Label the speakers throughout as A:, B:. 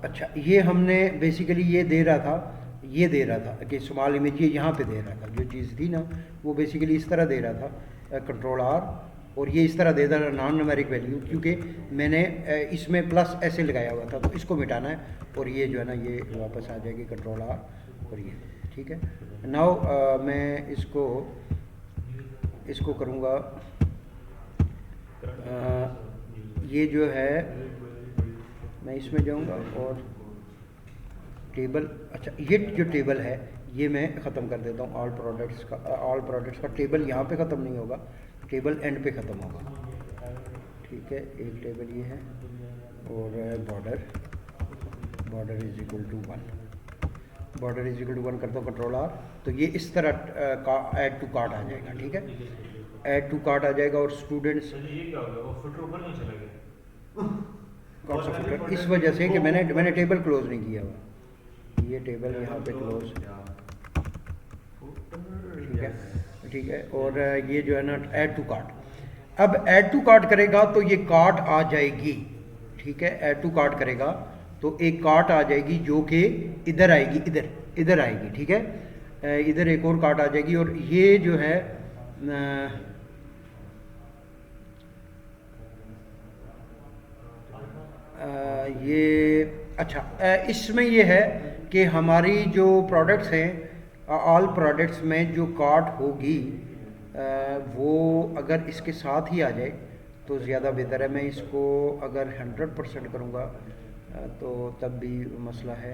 A: अच्छा, ये हमने बेसिकली ये दे रहा था, ये दे रहा था कि स्मॉल इमेज ये यहाँ पे दे रहा था, जो चीज़ थी ना वो बेसिकली इस तरह दे रहा था, कंट्रोल आर, और ये इस तरह दे रहा नॉन न्यूमेरिक वैल्यू, क्योंकि मैंने इसमें प्लस ऐसे लगाया हुआ था, तो इसको मिटाना है, और ये जो है ना ये वापस आ जाएगी कंट्रोल आर, और ये ठीक है। नाउ मैं इसको करूँगा, ये जो है मैं इसमें जाऊँगा और टेबल, अच्छा ये जो टेबल है ये मैं ख़त्म कर देता हूँ, ऑल प्रोडक्ट्स का टेबल यहाँ पे ख़त्म नहीं होगा, टेबल एंड पे ख़त्म होगा, ठीक है। एक टेबल ये है, और बॉर्डर इज इक्वल टू 1 करता हूँ कंट्रोल आर, तो ये इस तरह का ऐड टू कार्ट आ जाएगा, ठीक है, ऐड टू कार्ट आ जाएगा। और स्टूडेंट्स,
B: ये क्या हो गया, वो फुटर ऊपर नहीं चला गया?
A: कौन सा फुटर? इस वजह से कि मैंने टेबल क्लोज नहीं किया हुआ, ये टेबल यहाँ पे क्लोज, ठीक है। और ये जो है ना ऐड टू कार्ट, अब ऐड टू कार्ट करेगा तो ये कार्ट आ जाएगी, ठीक है, ऐड टू कार्ट करेगा तो एक कार्ट आ जाएगी जो कि इधर आएगी, इधर आएगी, ठीक है, इधर एक और कार्ट आ जाएगी। और ये जो है ये अच्छा, इसमें ये है कि हमारी जो प्रोडक्ट्स हैं, ऑल प्रोडक्ट्स में जो कार्ट होगी वो अगर इसके साथ ही आ जाए तो ज़्यादा बेहतर है। मैं इसको अगर 100% करूँगा तो तब भी मसला है,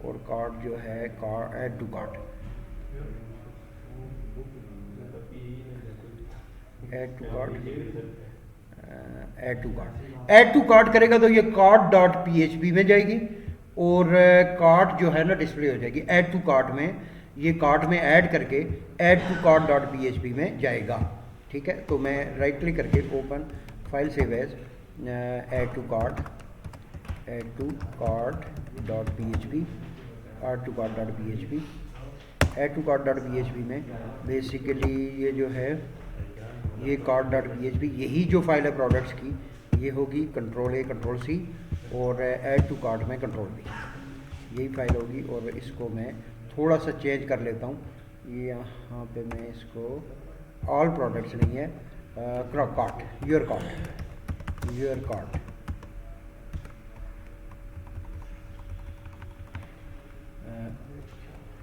A: और कार्ट जो है add to cart, add to cart करेगा तो ये कार्ट डॉट PHP में जाएगी, और कार्ट जो है ना डिस्प्ले हो जाएगी ऐड टू कार्ट में, ये कार्ट में ऐड करके add to cart dot PHP में जाएगा, ठीक है। तो मैं राइट क्लिक करके open file save as add to cart dot PHP, add to cart dot PHP में बेसिकली ये जो है ये कार्ट डॉट PHP, यही जो फाइल है प्रोडक्ट्स की, ये होगी कंट्रोल A कंट्रोल C, और ऐड टू कार्ट में कंट्रोल B, यही फाइल होगी। और इसको मैं थोड़ा सा चेंज कर लेता हूँ, ये यहाँ पे मैं इसको ऑल प्रोडक्ट्स नहीं है, कार्ट, योर कार्ट,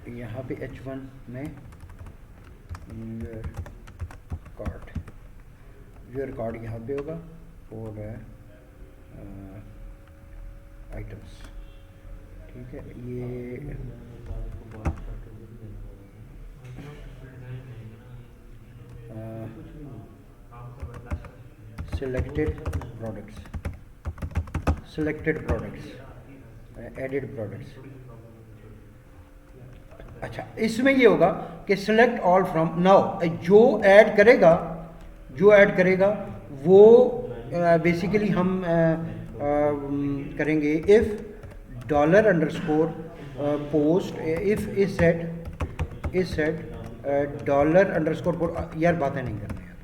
A: यहाँ पे H1 में योर कार्ट यहाँ पे होगा, और आइटम्स, ठीक है। ये सिलेक्टेड प्रोडक्ट्स, एडिड प्रोडक्ट्स। अच्छा, इसमें ये होगा कि सिलेक्ट ऑल फ्रॉम, नाउ जो ऐड करेगा वो बेसिकली हम करेंगे if dollar underscore post, if is set dollar underscore, यार बातें नहीं करते यार,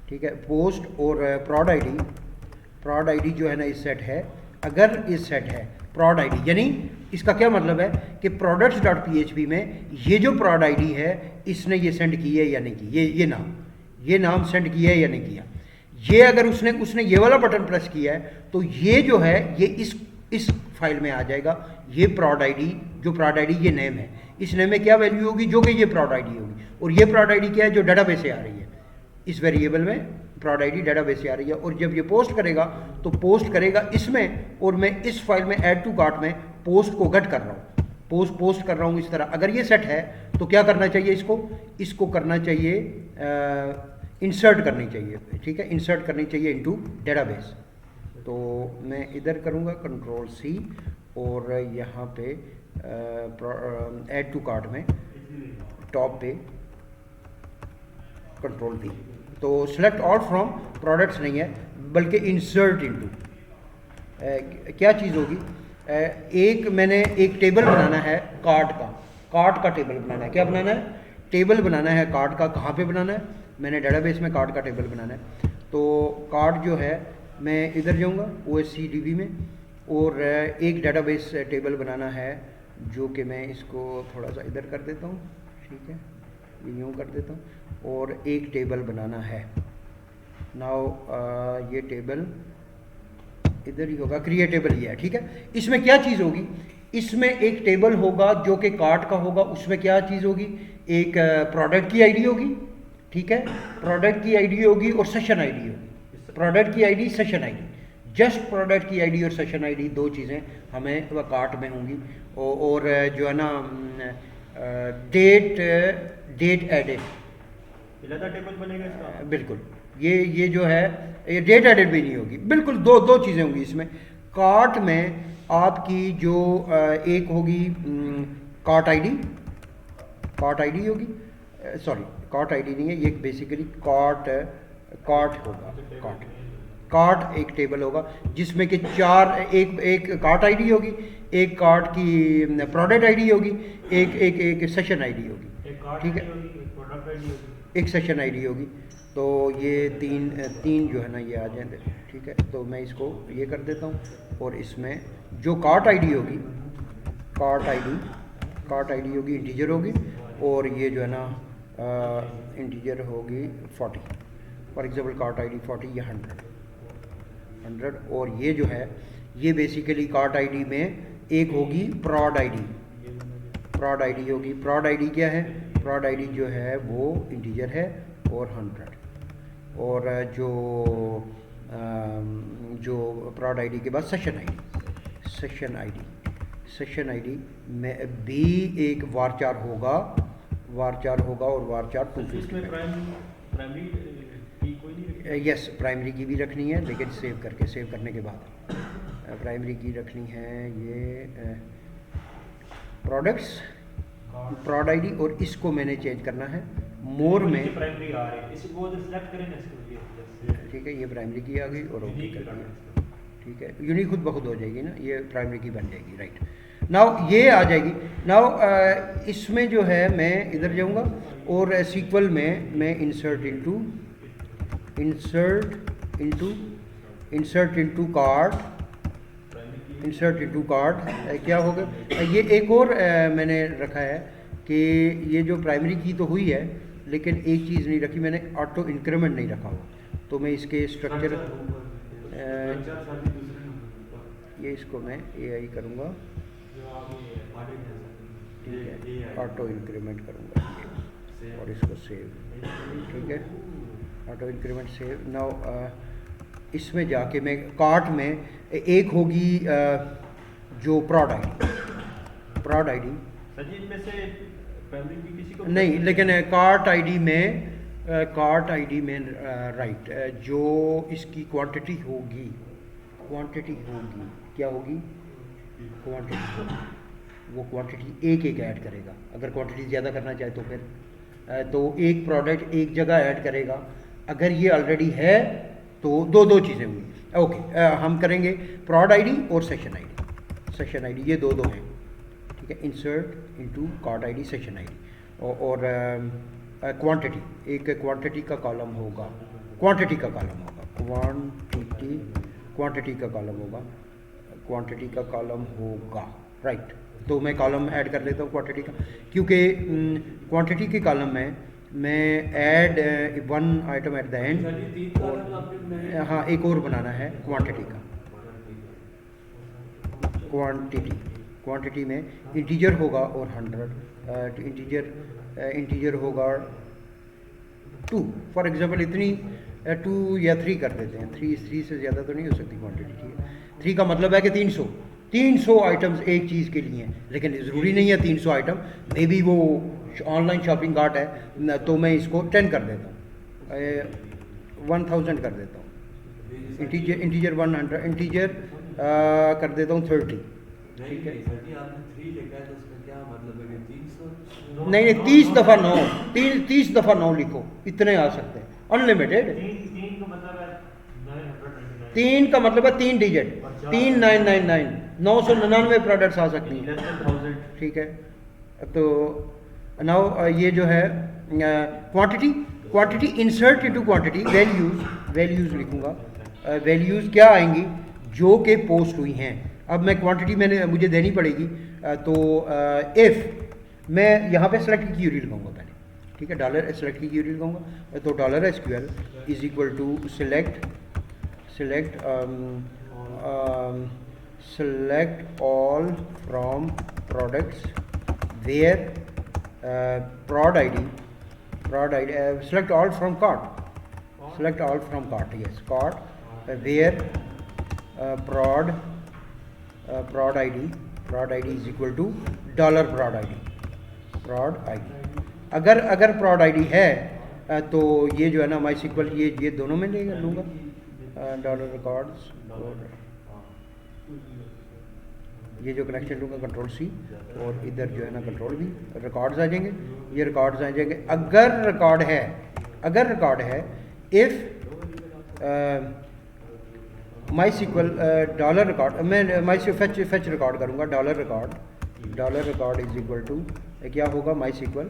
A: ठीक है, पोस्ट और प्रॉड आईडी जो है ना इस सेट है, अगर इस सेट है प्रॉड आईडी, यानी इसका क्या मतलब है कि प्रोडक्ट्स डॉट PHP में ये जो प्रॉड आईडी है इसने ये सेंड की है या नहीं की, ये नाम सेंड किया है या नहीं किया, ये अगर उसने ये वाला बटन प्रेस किया है तो ये जो है ये इस फाइल में आ जाएगा, ये प्रॉड आईडी ये नेम है, इस नेम में क्या वैल्यू होगी, जो कि ये प्रॉड आईडी होगी, और ये प्रॉड आईडी क्या है, जो डाटाबेस से आ रही है, इस वेरिएबल में प्रॉड आईडी डाटाबेस से आ रही है। और जब ये पोस्ट करेगा तो पोस्ट करेगा इसमें, और मैं इस फाइल में ऐड टू कार्ट में पोस्ट को कट कर रहा हूँ, पोस्ट कर रहा हूँ इस तरह। अगर ये सेट है तो क्या करना चाहिए, इसको करना चाहिए, इंसर्ट करनी चाहिए, ठीक है, इंसर्ट करनी चाहिए इनटू डेटाबेस। तो मैं इधर करूँगा कंट्रोल C, और यहाँ पे ऐड टू कार्ट में टॉप पे कंट्रोल V, तो सिलेक्ट ऑल फ्रॉम प्रोडक्ट्स नहीं है बल्कि इंसर्ट इनटू, क्या चीज़ होगी, मैंने एक टेबल बनाना है कार्ट का टेबल बनाना है, क्या बनाना है, टेबल बनाना है कार्ट का। कहाँ पे बनाना है, मैंने डेटाबेस में कार्ट का टेबल बनाना है। तो कार्ट जो है मैं इधर जाऊँगा OSCDB में, और एक डेटाबेस टेबल बनाना है, जो कि मैं इसको थोड़ा सा इधर कर देता हूँ, ठीक है, ये यूँ कर देता हूँ, और एक टेबल बनाना है। नाउ ये टेबल इधर ही होगा, क्रिएटेबल ही है, ठीक है। इसमें क्या चीज़ होगी, इसमें एक टेबल होगा जो कि कार्ट का होगा, उसमें क्या चीज़ होगी, एक प्रोडक्ट की आईडी होगी, ठीक है, प्रोडक्ट की आईडी होगी और सेशन आईडी होगी, प्रोडक्ट की ID, session ID, just product की आईडी और सेशन आईडी, दो चीज़ें हमें वह कार्ट में होंगी। और जो है ना डेट एडेड,
B: टेबल बनेगा इसका?
A: बिल्कुल, ये जो है ये डेट एडेड भी नहीं होगी, बिल्कुल दो चीज़ें होंगी इसमें। कार्ट में आपकी जो एक होगी कार्ट आईडी होगी, सॉरी कार्ट आईडी नहीं है ये, बेसिकली कार्ट होगा, कार्ट एक टेबल होगा जिसमें कि एक कार्ट आईडी होगी, एक कार्ट की प्रोडक्ट आईडी होगी, एक सेशन आईडी होगी, ठीक है, एक सेशन आईडी होगी। तो ये तीन जो है ना ये आ जाएंगे, ठीक है। तो मैं इसको ये कर देता हूँ, और इसमें जो कार्ट आईडी होगी, कार्ट आईडी होगी, इंटीजर होगी, और ये जो है ना इंटीजर होगी 40, फॉर एग्जांपल कार्ट आईडी 40 या 100, और ये जो है ये बेसिकली कार्ट आईडी में एक होगी प्रॉड आईडी होगी। प्रॉड आईडी क्या है, प्रॉड आईडी जो है वो इंटीजर है और 100, और जो प्रॉड आईडी के बाद सेशन आईडी में भी एक वारचार होगा, और वारचार 250। यस, प्राइमरी की भी रखनी है, लेकिन सेव करने के बाद प्राइमरी की रखनी है ये प्रोडक्ट्स प्रॉड आईडी, और इसको मैंने चेंज करना है मोर में,
B: प्राइमरी आ रही है, इसको सिलेक्ट करें इसको,
A: ठीक है, ये प्राइमरी की आ गई और ओके कर दिया, ठीक है, यूनिक खुद ब खुद हो जाएगी ना, ये प्राइमरी की बन जाएगी, राइट। नाउ ये आ जाएगी। नाउ इसमें जो है मैं इधर जाऊंगा और सीक्वल में मैं इंसर्ट इनटू कार्ड क्या होगा, ये एक और मैंने रखा है कि ये जो प्राइमरी की तो हुई है, लेकिन एक चीज़ नहीं रखी मैंने, ऑटो इंक्रीमेंट नहीं रखा हुआ। तो मैं इसके स्ट्रक्चर ये इसको मैं AI करूँगा, ठीक है, ऑटो इंक्रीमेंट करूँगा और इसको सेव, ठीक है, ऑटो इंक्रीमेंट सेव। नाउ इसमें जाके मैं कार्ट में एक होगी जो प्रॉड आईडी नहीं, लेकिन कार्ट आईडी में राइट, जो इसकी क्वांटिटी होगी क्या होगी, वो क्वांटिटी एक ऐड करेगा। अगर क्वांटिटी ज़्यादा करना चाहे तो फिर तो एक प्रोडक्ट एक जगह ऐड करेगा। अगर ये ऑलरेडी है तो दो चीज़ें हुई। ओके, हम करेंगे प्रॉड आईडी और सेशन आईडी, ये दो हैं, ठीक है। Insert into cart ID, session ID, और क्वांटिटी, एक क्वांटिटी का कॉलम होगा, क्वांटिटी का कॉलम होगा, राइट। तो मैं कॉलम ऐड कर लेता हूँ क्वांटिटी का, क्योंकि क्वांटिटी के कॉलम में मैं add one item at the end, हाँ एक और बनाना है क्वांटिटी का। क्वांटिटी में इंटीजर होगा और 100, इंटीजर होगा 2, फॉर एग्जांपल इतनी 2 या 3 कर देते हैं, 3 से ज़्यादा तो नहीं हो सकती क्वांटिटी, ठीक है। 3 का मतलब है कि 300 आइटम्स एक चीज़ के लिए हैं, लेकिन ज़रूरी नहीं है 300 आइटम, मे बी वो ऑनलाइन शॉपिंग कार्ट है, तो मैं इसको 10 कर देता हूँ, 1000 कर देता हूँ, इंटीजर 100, इंटीजर कर देता हूँ 30, ठीक है। नहीं 30 दफ़ा 9, 30 दफ़ा 9 लिखो, इतने आ सकते हैं, अनलिमिटेड। 3 का मतलब है 3 डिजिट, 3999, 999 प्रोडक्ट्स आ सकती हैं, ठीक है। तो नाउ ये जो है quantity insert into quantity, values लिखूंगा, वैल्यूज़ क्या आएंगी जो कि पोस्ट हुई हैं। अब मैं क्वांटिटी मुझे देनी पड़ेगी, तो इफ़ मैं यहाँ पे सेलेक्ट की क्यूरी लगाऊंगा पहले, ठीक है, डॉलर सेलेक्ट की क्यूरी लगाऊंगा, तो dollar SQL is equal to select all from products where prod ID select all from cart, yes, cart, where prod ID is equal to dollar prod ID. अगर prod ID है तो ये जो है ना MySQL ये दोनों में लूँगा, डॉलर रिकॉर्ड्स, और ये जो कनेक्शन लूँगा कंट्रोल C, और इधर जो है ना कंट्रोल V, रिकॉर्ड्स आ जाएंगे, ये रिकॉर्ड्स आ जाएंगे। अगर रिकॉर्ड है इफ़ MySQL डॉलर रिकॉर्ड, मैं MySQL फैच रिकॉर्ड करूँगा, dollar record is equal to क्या होगा, MySQL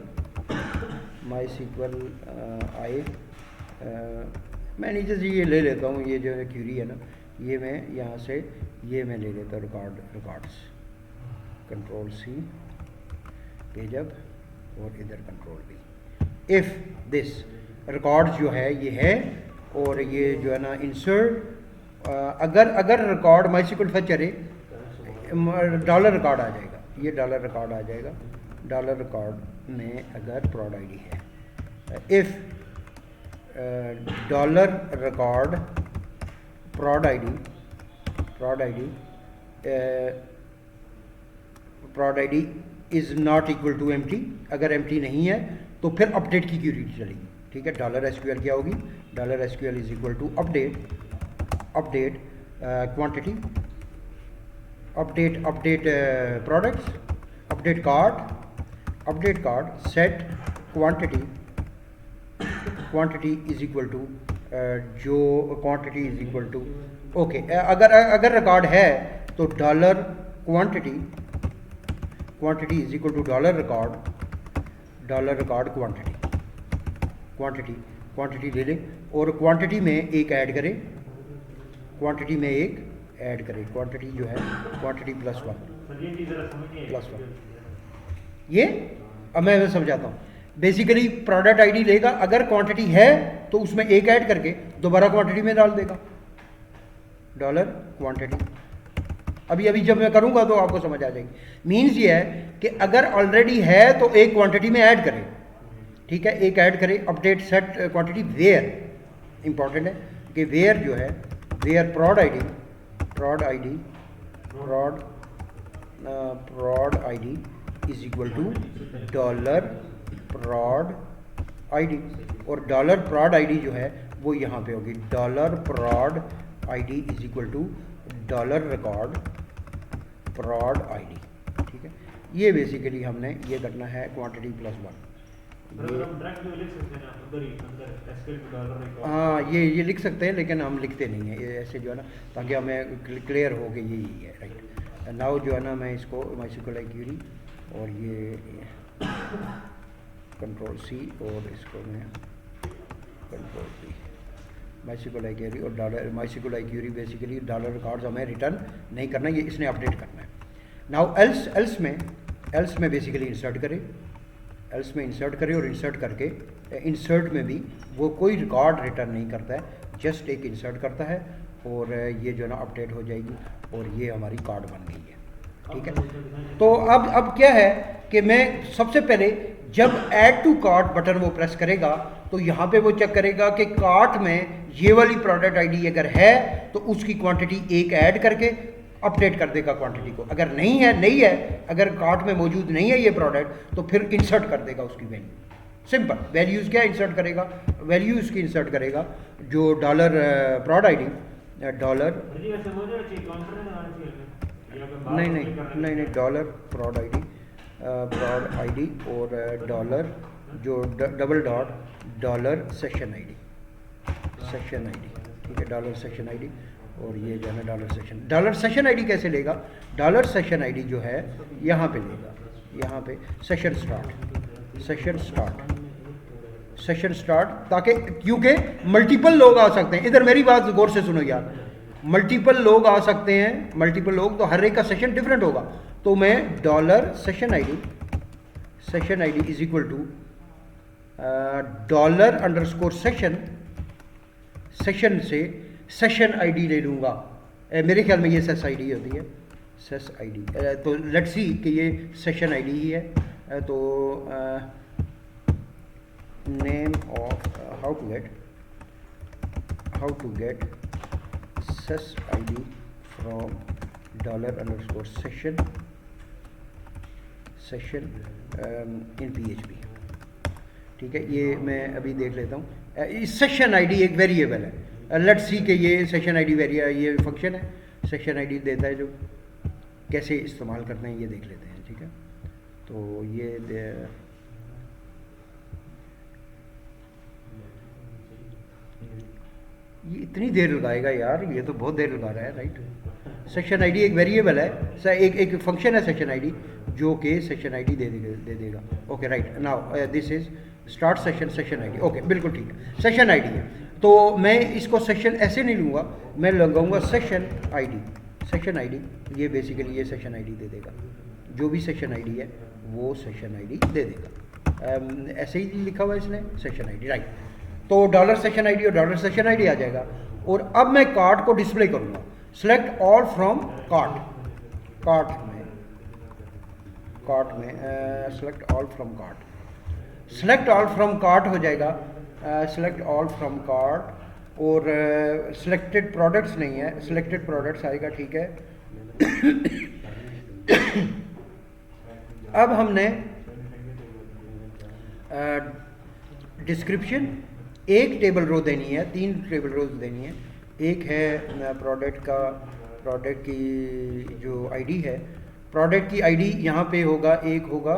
A: आई, मैं नीचे से ये ले लेता हूँ, ये जो क्यूरी है ना, ये मैं यहाँ से ये मैं ले लेता हूँ records, control C page up, और इधर control V। If this records जो है ये है, और ये जो है ना इंसर्ट, अगर रिकॉर्ड MySQL फैच करे, डॉलर रिकॉर्ड आ जाएगा, ये डॉलर रिकॉर्ड आ जाएगा। डॉलर रिकॉर्ड में अगर prod ID है, if dollar record prod ID is not equal to empty, अगर एम्प्टी नहीं है तो फिर अपडेट की क्यूरी चलेगी, ठीक है। डॉलर एसक्यूएल क्या होगी, dollar SQL is equal to update quantity, update products, update card, set quantity is equal to जो quantity is equal to okay, अगर रिकॉर्ड है तो dollar quantity is equal to dollar record quantity ले लें, और quantity में एक add करें, क्वांटिटी जो है क्वांटिटी +1, ये अब मैं समझाता हूँ। बेसिकली प्रोडक्ट आईडी लेगा, अगर क्वांटिटी है तो उसमें एक ऐड करके दोबारा क्वांटिटी में डाल देगा, डॉलर क्वांटिटी। अभी जब मैं करूँगा तो आपको समझ आ जाएगी। मीन्स ये है कि अगर ऑलरेडी है तो एक क्वांटिटी में ऐड करें, ठीक है, एक ऐड करें, update set quantity where, important है कि वेयर जो है, where prod ID is equal to dollar prod ID, और डॉलर prod ID जो है वो यहाँ पे होगी, dollar prod ID is equal to dollar record prod ID, ठीक है। ये बेसिकली हमने ये करना है क्वांटिटी +1। हाँ, ये लिख सकते हैं, लेकिन हम लिखते नहीं हैं ये ऐसे, जो है ना, ताकि हमें क्लियर हो कि यही है, राइट। नाउ जो है ना, मैं इसको MySQL क्यूरी, और ये कंट्रोल C, और इसको मैं कंट्रोल V, MySQL क्यूरी और dollar MySQL query. Basically dollar records हमें रिटर्न नहीं करना, ये इसने अपडेट करना है। नाउ एल्स में बेसिकली इंसर्ट करें, और इंसर्ट करके इंसर्ट में भी वो कोई रिकॉर्ड रिटर्न नहीं करता है, जस्ट एक इंसर्ट करता है, और ये जो है ना अपडेट हो जाएगी, और ये हमारी कार्ड बन गई है, ठीक है। तो अब क्या है कि मैं सबसे पहले जब ऐड टू कार्ट बटन वो प्रेस करेगा तो यहाँ पे वो चेक करेगा कि कार्ट में ये वाली प्रोडक्ट आईडी अगर है तो उसकी क्वांटिटी एक ऐड करके अपडेट कर देगा क्वांटिटी को, अगर नहीं है, अगर कार्ट में मौजूद नहीं है ये प्रोडक्ट तो फिर इंसर्ट कर देगा उसकी वैल्यू। सिंपल वैल्यूज़ क्या इंसर्ट करेगा, वैल्यू उसकी इंसर्ट करेगा जो डॉलर prod ID डॉलर नहीं डॉलर prod ID और डॉलर जो double dot dollar section ID, ठीक है, डॉलर सेक्शन आईडी, और ये जो है ना डॉलर सेक्शन आईडी कैसे लेगा, डॉलर सेक्शन आईडी जो है यहाँ पे लेगा, यहाँ पे सेशन स्टार्ट, ताकि क्योंकि मल्टीपल लोग आ सकते हैं। इधर मेरी बात गौर से सुनो यार, मल्टीपल लोग आ सकते हैं, मल्टीपल लोग, तो हर एक का सेशन डिफरेंट होगा। तो मैं dollar session ID is equal to dollar underscore session से सेशन आईडी ले लूँगा। मेरे ख्याल में ये सेस आईडी होती है, सेस आईडी। तो लेट्स सी कि ये सेशन आईडी ही है। तो name of how to get sess ID from dollar underscore session in PHP। ठीक है, ये मैं अभी देख लेता हूँ। इस सेशन आईडी एक वेरिएबल है। लेट्स सी कि ये सेशन आईडी ये फंक्शन है, सेशन आईडी देता है, जो कैसे इस्तेमाल करते हैं ये देख लेते हैं। ठीक है, तो ये इतनी देर लगाएगा यार, ये तो बहुत देर लगा रहा है। राइट, सेक्शन आईडी एक वेरिएबल है, एक फंक्शन है सेक्शन आईडी, जो कि सेक्शन आईडी दे देगा। Okay right, now this is start section ID. Okay, बिल्कुल ठीक है, सेक्शन आईडी है। तो मैं इसको सेक्शन ऐसे नहीं लूँगा, मैं लगाऊंगा सेक्शन आईडी। ये बेसिकली ये सेक्शन आईडी दे देगा, जो भी सेक्शन आईडी है वो सेक्शन आईडी दे देगा। ऐसे ही लिखा हुआ है इसने, सेक्शन आईडी। राइट, तो डॉलर सेक्शन आईडी और डॉलर सेक्शन आईडी आ जाएगा। और अब मैं कार्ड को डिस्प्ले करूँगा, सेलेक्ट ऑल फ्रॉम कार्ट में सेलेक्ट ऑल फ्रॉम कार्ट हो जाएगा। सेलेक्ट ऑल फ्रॉम कार्ट, और सिलेक्टेड प्रोडक्ट्स नहीं है, सिलेक्टेड प्रोडक्ट्स आएगा। ठीक है, अब हमने डिस्क्रिप्शन एक टेबल रो देनी है, 3 टेबल रोज देनी है। एक है प्रोडक्ट की जो आईडी है, प्रोडक्ट की आईडी यहाँ पे होगा, एक होगा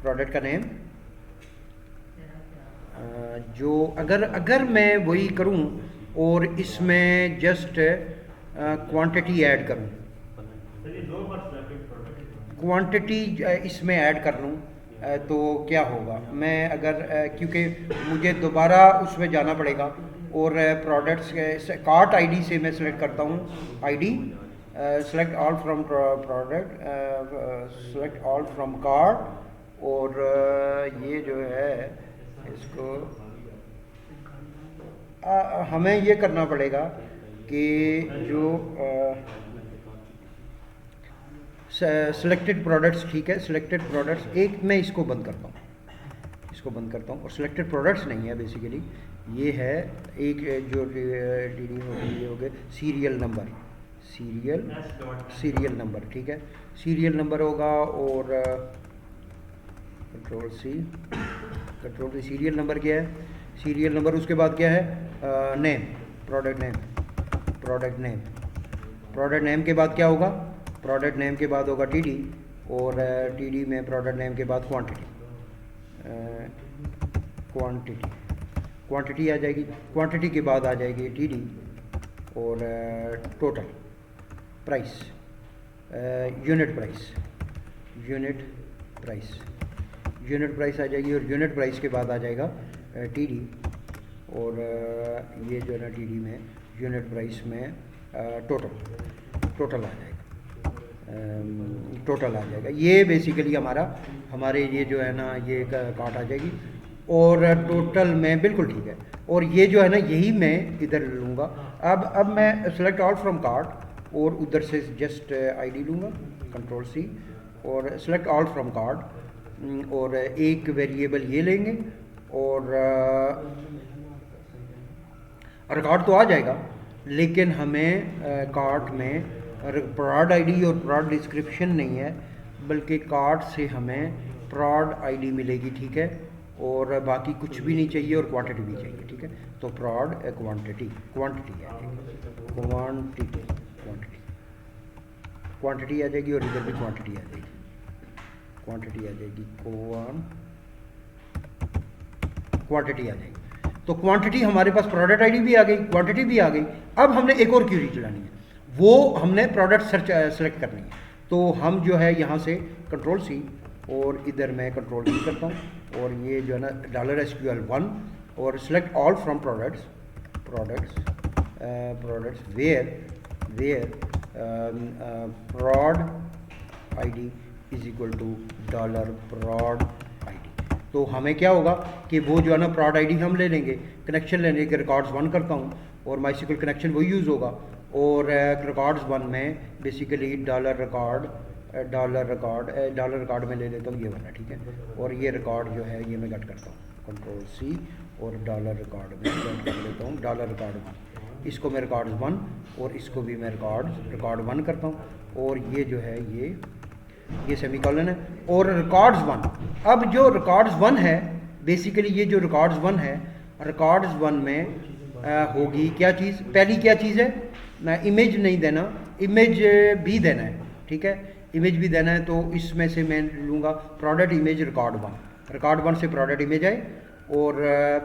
A: प्रोडक्ट का नेम, जो अगर मैं वही करूं और इसमें जस्ट क्वांटिटी ऐड करूं, क्वांटिटी इसमें ऐड कर लूं, तो क्या होगा। मैं अगर क्योंकि मुझे दोबारा उसमें जाना पड़ेगा, और प्रोडक्ट्स कार्ट आईडी से मैं सिलेक्ट करता हूँ ID, select all from product, select all from cart, और ये जो है इसको हमें ये करना पड़ेगा कि जो सिलेक्टेड प्रोडक्ट्स, ठीक है, सिलेक्टेड प्रोडक्ट्स, एक मैं इसको बंद करता हूँ, और सिलेक्टेड प्रोडक्ट्स नहीं है बेसिकली, ये है एक जो डी ये हो गए सीरियल नंबर। ठीक है, सीरियल नंबर होगा, और कंट्रोल सी सीरियल नंबर क्या है, सीरियल नंबर, उसके बाद क्या है नेम, प्रोडक्ट नेम के बाद क्या होगा, प्रोडक्ट नेम के बाद होगा TD, और TD में प्रोडक्ट नेम के बाद क्वांटिटी आ जाएगी, क्वांटिटी के बाद आ जाएगी TD, और टोटल प्राइस, यूनिट प्राइस आ जाएगी, और यूनिट प्राइस के बाद आ जाएगा TD, और ये जो है ना TD में यूनिट प्राइस में टोटल आ जाएगा। ये बेसिकली हमारे ये जो है ना ये कार्ट आ जाएगी, और टोटल में बिल्कुल ठीक है। और ये जो है ना यही मैं इधर लूँगा। अब मैं सेलेक्ट ऑल फ्रॉम कार्ट, और उधर से जस्ट आईडी लूँगा, कंट्रोल C, और सेलेक्ट ऑल फ्रॉम कार्ट, और एक वेरिएबल ये लेंगे, और रिकॉर्ड तो आ जाएगा, लेकिन हमें कार्ट में प्रोड आईडी और प्रोड डिस्क्रिप्शन नहीं है, बल्कि कार्ट से हमें प्रोड आईडी मिलेगी। ठीक है, और बाकी कुछ भी नहीं चाहिए, और क्वांटिटी भी चाहिए। ठीक है, तो प्रोड क्वांटिटी आ जाएगी, और इधर भी क्वांटिटी आ जाएगी, क्वांटिटी आ जाएगी। तो क्वांटिटी हमारे पास प्रोडक्ट आईडी भी आ गई, क्वांटिटी भी आ गई। अब हमने एक और क्यूरी चलानी है, वो हमने प्रोडक्ट सर्च सेलेक्ट करनी है। तो हम जो है यहाँ से कंट्रोल C, और इधर मैं कंट्रोल C करता हूँ, और ये जो है ना $SQL1, और select all from products products where prod id is equal to $prod id। तो हमें क्या होगा कि वो जो है ना prod id हम ले लेंगे, कनेक्शन लेने के रिकॉर्ड्स 1 करता हूँ और MySQL कनेक्शन वही यूज़ होगा, और रिकॉर्ड्स 1 में बेसिकली डॉलर रिकॉर्ड में ले लेता हूँ ये वाला, ठीक है। और ये रिकॉर्ड जो है ये मैं कट करता हूँ, Ctrl+C, और डॉलर रिकॉर्ड में कट कर लेता हूँ $1। इसको मैं रिकॉर्ड्स 1 और इसको भी मैं रिकॉर्ड 1 करता हूँ, और ये जो है ये सेमीकोलन है और रिकॉर्ड्स 1। अब जो रिकॉर्ड्स 1 है बेसिकली ये जो रिकॉर्ड्स 1 है, रिकॉर्ड्स 1 में होगी क्या चीज़, पहली क्या चीज़ है, मैं इमेज नहीं देना, इमेज भी देना है, ठीक है, इमेज भी देना है। तो इसमें से मैं लूँगा प्रोडक्ट इमेज रिकॉर्ड 1 से प्रोडक्ट इमेज आए और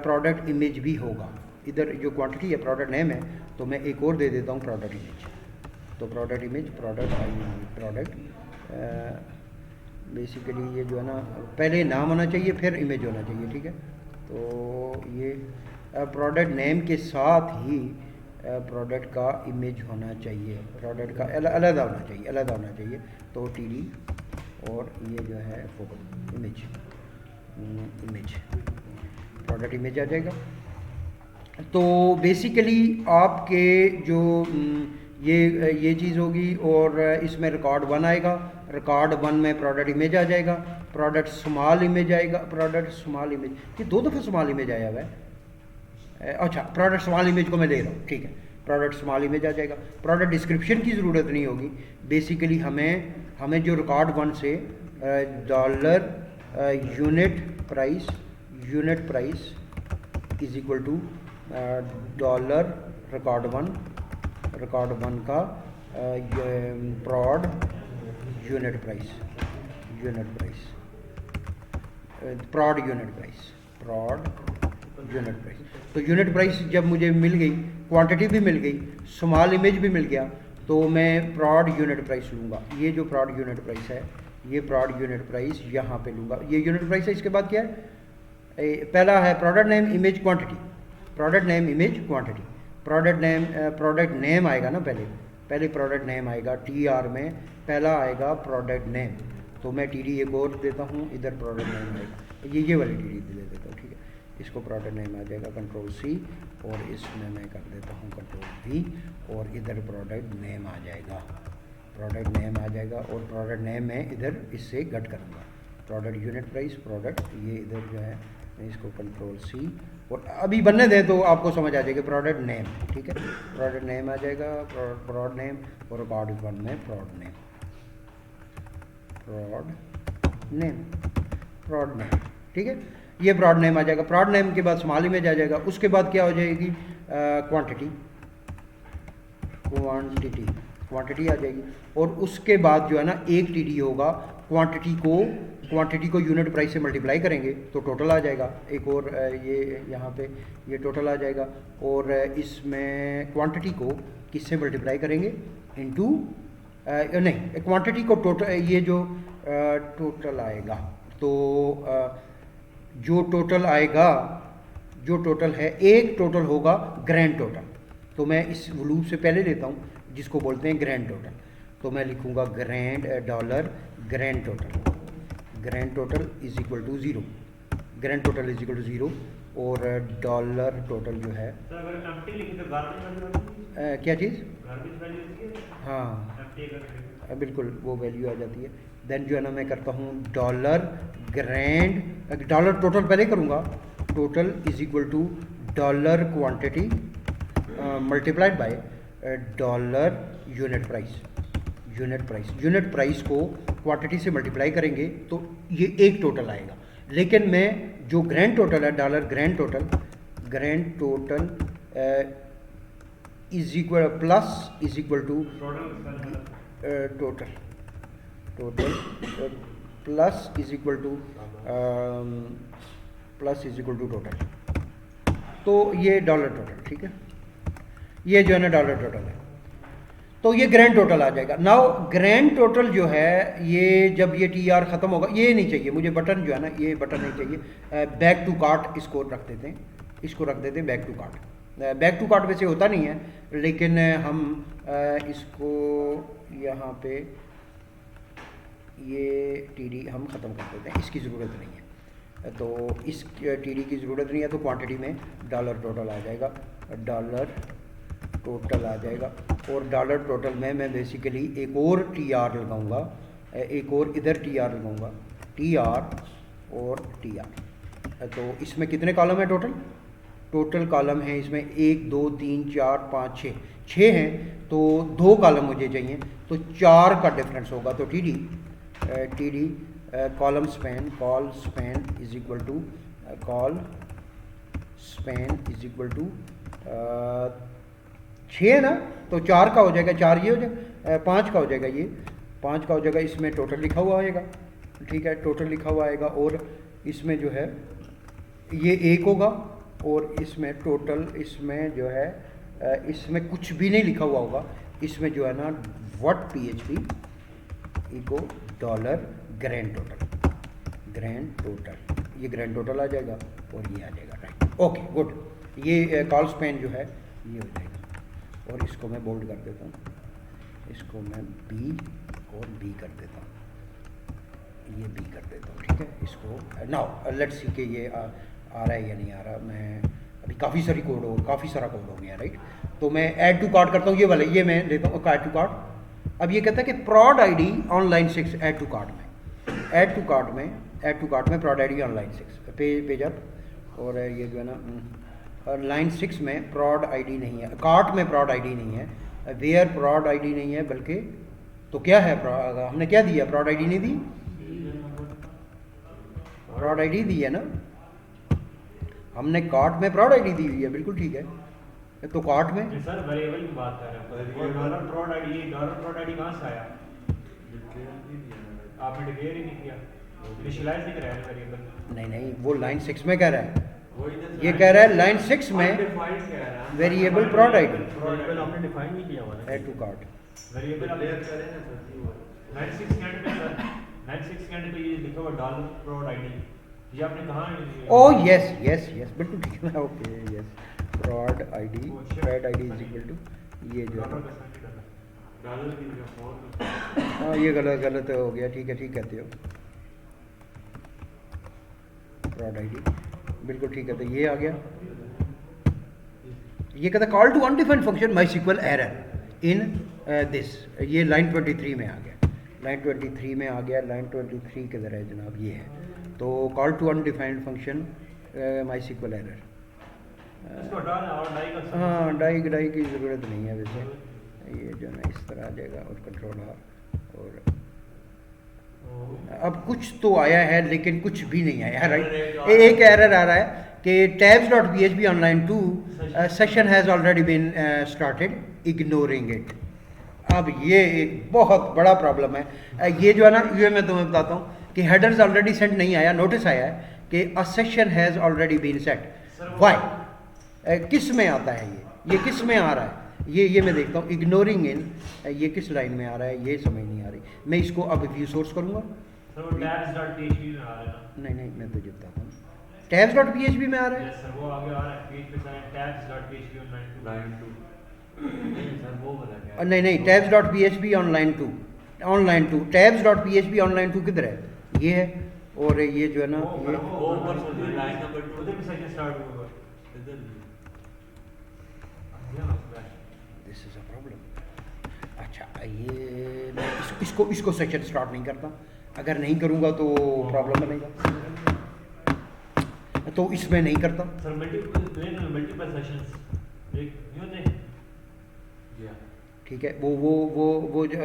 A: प्रोडक्ट इमेज भी होगा। इधर जो क्वांटिटी है प्रोडक्ट नेम है, तो मैं एक और दे देता हूँ प्रोडक्ट इमेज। तो प्रोडक्ट इमेज प्रोडक्ट बेसिकली ये जो है ना पहले नाम होना चाहिए फिर इमेज होना चाहिए, ठीक है। तो ये प्रोडक्ट नेम के साथ ही प्रोडक्ट का इमेज होना चाहिए, प्रोडक्ट का अलग होना चाहिए। तो टीडी और ये जो है फोटो इमेज प्रोडक्ट इमेज आ जाएगा। तो बेसिकली आपके जो ये चीज़ होगी और इसमें रिकॉर्ड 1 आएगा, रिकॉर्ड 1 में प्रोडक्ट इमेज आ जाएगा, प्रोडक्ट स्मॉल इमेज आएगा, प्रोडक्ट स्मॉल इमेज, ये 2 दफ़ा स्मॉल इमेज आया हुआ है। अच्छा, प्रोडक्ट स्मॉल इमेज को मैं ले रहा हूँ, ठीक है, प्रोडक्ट स्मॉल इमेज आ जाएगा। प्रोडक्ट डिस्क्रिप्शन की ज़रूरत नहीं होगी, बेसिकली हमें जो रिकॉर्ड 1 से dollar unit price is equal to dollar record 1 का prod यूनिट प्राइस तो यूनिट प्राइस जब मुझे मिल गई, क्वांटिटी भी मिल गई, स्मॉल इमेज भी मिल गया, तो मैं prod यूनिट प्राइस लूँगा। ये जो prod यूनिट प्राइस है, ये prod यूनिट प्राइस यहाँ पे लूँगा, ये यूनिट प्राइस है। इसके बाद क्या है, पहला है product name image quantity, product name आएगा ना, पहले प्रोडक्ट नेम आएगा, TR में पहला आएगा प्रोडक्ट नेम, तो मैं TD एक और देता हूँ, इधर प्रोडक्ट नेम आएगा, ये वाली TD दे देता हूँ, ठीक है। इसको प्रोडक्ट नेम आ जाएगा, Ctrl+C, और इसमें मैं कर देता हूँ Ctrl+V, और इधर प्रोडक्ट नेम आ जाएगा, और प्रोडक्ट नेम में इधर इससे कट करूँगा, प्रोडक्ट यूनिट प्राइस, प्रोडक्ट, ये इधर जो है मैं इसको Ctrl+C, और अभी बनने दें तो आपको समझ आ जाएगा प्रोडक्ट नेम, ठीक है। प्रोडक्ट नेम आ जाएगा, प्रोड नेम, और रिकॉर्ड 1 में प्रोड नेम, ठीक है। ये प्रोड नेम आ जाएगा, प्रोड नेम के बाद स्मॉल इमेज आ जाएगा, उसके बाद क्या हो जाएगी, क्वांटिटी आ जाएगी, और उसके बाद जो है ना एक TD होगा, क्वांटिटी को यूनिट प्राइस से मल्टीप्लाई करेंगे तो टोटल आ जाएगा, एक और ये यहाँ पे ये टोटल आ जाएगा, और इसमें क्वांटिटी को किससे मल्टीप्लाई करेंगे, इनटू नहीं, क्वांटिटी को टोटल, ये जो टोटल आएगा, तो जो टोटल है, एक टोटल होगा ग्रैंड टोटल, तो मैं इस लूप से पहले लेता हूँ जिसको बोलते हैं ग्रैंड टोटल, तो मैं लिखूँगा grand total is equal to 0, और डॉलर टोटल जो है, क्या चीज़, हाँ बिल्कुल वो वैल्यू आ जाती है। देन जो है ना मैं करता हूँ डॉलर टोटल पहले करूँगा, total is equal to dollar quantity multiplied by dollar unit price को क्वांटिटी से मल्टीप्लाई करेंगे तो ये एक टोटल आएगा। लेकिन मैं जो ग्रैंड टोटल है, dollar grand total is equal to total plus is equal to total, तो ये डॉलर टोटल, ठीक है, ये जो है ना डॉलर टोटल है, तो ये ग्रैंड टोटल आ जाएगा। नाउ ग्रैंड टोटल जो है, ये जब ये TR ख़त्म होगा, ये नहीं चाहिए मुझे बटन जो है ना, ये बटन नहीं चाहिए, बैक टू कार्ट इसको रख देते हैं, back to cart, back to cart वैसे होता नहीं है, लेकिन हम इसको यहाँ पे ये टीडी हम ख़त्म कर देते हैं, इसकी ज़रूरत नहीं है। तो इस टीडी की ज़रूरत नहीं है, तो क्वांटिटी में डॉलर टोटल आ जाएगा, डॉलर टोटल आ जाएगा। और डॉलर टोटल में मैं बेसिकली एक और टी आर लगाऊँगा, एक और इधर टी आर लगाऊँगा, टी आर और टी आर। तो इसमें कितने कॉलम है टोटल? टोटल कॉलम है इसमें 1 2 3 4 5 6 हैं, तो 2 कॉलम मुझे चाहिए, तो 4 का डिफरेंस होगा। तो T D column span, col span is equal to col span is equal to 6 है ना, तो 4 का हो जाएगा, 4 ये हो जाएगा, 5 का हो जाएगा, ये 5 का हो जाएगा। इसमें टोटल लिखा हुआ आएगा, ठीक है, टोटल लिखा हुआ आएगा। और इसमें जो है ये 1 होगा, और इसमें टोटल, इसमें जो है इसमें कुछ भी नहीं लिखा हुआ होगा, इसमें जो है ना what PHP echo dollar grand total, grand total, ये ग्रैंड टोटल आ जाएगा और ये आ जाएगा, राइट, ओके गुड। ये कॉल स्पैन जो है ये हो जाएगा। और इसको मैं बोल्ड कर देता हूँ, इसको मैं B और B कर देता हूँ, ये B कर देता हूँ, ठीक है। इसको नाउ लेट्स सी कि ये आ रहा है या नहीं आ रहा। मैं अभी काफ़ी सारा कोड हो गया, राइट। तो मैं ऐड टू कार्ट करता हूँ, ये वाले, ये मैं लेता हूँ ऐड टू कार्ट। अब ये कहता है कि prod ID on line 6 add to cart में, ऐड टू कार्ट में prod ID on line 6 page up. और ये जो है ना लाइन 6 में प्रॉड आईडी नहीं है, कार्ट में प्रॉड आईडी नहीं है, वेयर प्रॉड आईडी नहीं है, बल्कि तो क्या है, हमने क्या दिया, प्रॉड आईडी नहीं दी, प्रॉड आईडी दी है ना हमने, कार्ट में प्रॉड आईडी दी हुई है, बिल्कुल ठीक है। तो कार्ट में
B: सर वेरिएबल की बात कर रहे हैं, और डॉलर प्रॉड आईडी कहाँ से आया? आपने डिक्लेयर ही नहीं किया, इनिशियलाइज नहीं कराया वेरिएबल।
A: नहीं, वो लाइन 6 में कह रहा है, ये कह रहा है लाइन 6 में वेरिएबल प्रॉड आईडी,
B: वेरिएबल आपने डिफाइन नहीं किया हुआ है,
A: ऐड टू कार्ट
B: वेरिएबल आप क्लियर करें ना सर। लाइन 6 के एंड पे सर, लाइन 6 के एंड पे ये लिखा हुआ डॉलर प्रॉड आईडी, ये आपने कहाँ?
A: ओह यस बिल्कुल ठीक है, okay yes, prod ID is equal to ये जो है, हाँ ये गलत हो गया, ठीक कहते हो, प्रॉड आईडी बिल्कुल ठीक है। तो ये आ गया, ये कहता है call to undefined function MySQL error in this, ये लाइन 23 में आ गया, लाइन 23 में आ गया। लाइन 23 किधर है जनाब, ये है। तो call to undefined function MySQL error, हाँ डाई की ज़रूरत नहीं है वैसे, ये जो है इस तरह आ जाएगा, और कंट्रोल आर। और अब कुछ तो आया है लेकिन कुछ भी नहीं आया, राइट। एक एरर आ रहा है कि tabs.php online 2 session has already been started ignoring it. अब ये एक बहुत बड़ा प्रॉब्लम है, ये जो है ना, ये मैं तुम्हें बताता हूँ कि हेडर्स ऑलरेडी सेंड नहीं आया, नोटिस आया है कि a session has already been set, why, किस में आता है ये किस में आ रहा है, ये मैं देखता हूँ, इग्नोरिंग इन, ये किस लाइन में आ रहा है, ये समझ नहीं आ रही। मैं इसको अब व्यू सोर्स करूँगा, नहीं मैं तुझे बताता हूँ, tabs.php में आ रहा है,
B: सर वो आगे आ रहा है पेज पे, सर tabs.php online 2 सर वो वाला क्या,
A: नहीं tabs.php online 2 tabs.php online 2 किधर है, ये है। और ये जो है ना, ये
B: लाइन नंबर 2 उधर भी सेशन स्टार्ट होगा,
A: दिस इज अ प्रॉब्लम। अच्छा, ये मैं इसको सेक्शन स्टार्ट नहीं करता, अगर नहीं करूँगा तो प्रॉब्लम बनेगा, तो इसमें नहीं करता।
B: सर मल्टीपल सेशंस एक न्यू थे,
A: ठीक है, वो जो